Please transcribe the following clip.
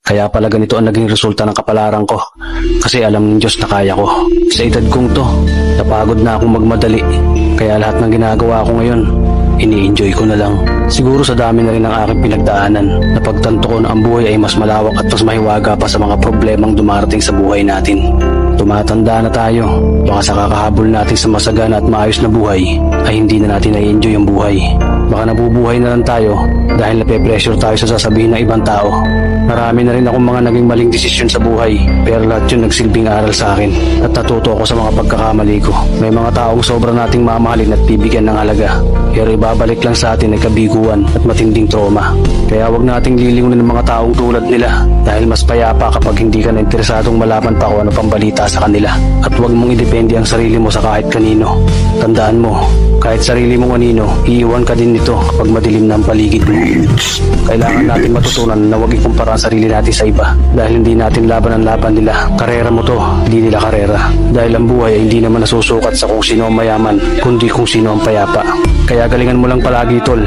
Kaya pala ganito ang naging resulta ng kapalaran ko. Kasi alam ng Diyos na kaya ko. Sa edad kong to, napagod na akong magmadali. Kaya lahat ng ginagawa ko ngayon, ini-enjoy ko na lang. Siguro sa dami na rin ng aking pinagdaanan, napagtanto ko na ang buhay ay mas malawak at mas mahiwaga pa sa mga problemang dumarating sa buhay natin. Tumatanda na tayo, baka sa kakahabol natin sa masagana at maayos na buhay, ay hindi na natin na-enjoy ang buhay. Baka nabubuhay na lang tayo dahil nape-pressure tayo sa sasabihin ng ibang tao. Marami na rin akong mga naging maling desisyon sa buhay, pero lahat yun nagsilbing aral sa akin at natuto ako sa mga pagkakamali ko. May mga taong sobra nating mamahalin at bibigyan ng halaga, pero ibabalik lang sa atin ay kabiguan at matinding trauma. Kaya wag nating lilingunin ng mga taong tulad nila dahil mas payapa kapag hindi ka na interesadong malaman pa kung ano pang balita sa kanila. At wag mong idepende ang sarili mo sa kahit kanino. Tandaan mo, kahit sarili mong anino, iiwan ka din nito kapag madilim na ang paligid mo. Kailangan natin matutunan na wag ikumpara ang sarili natin sa iba dahil hindi natin laban ang laban nila. Karera mo to, hindi nila karera. Dahil ang buhay ay hindi naman nasusukat sa kung sino ang mayaman, kundi kung sino ang payapa. Kaya galingan mo lang palagi, tol.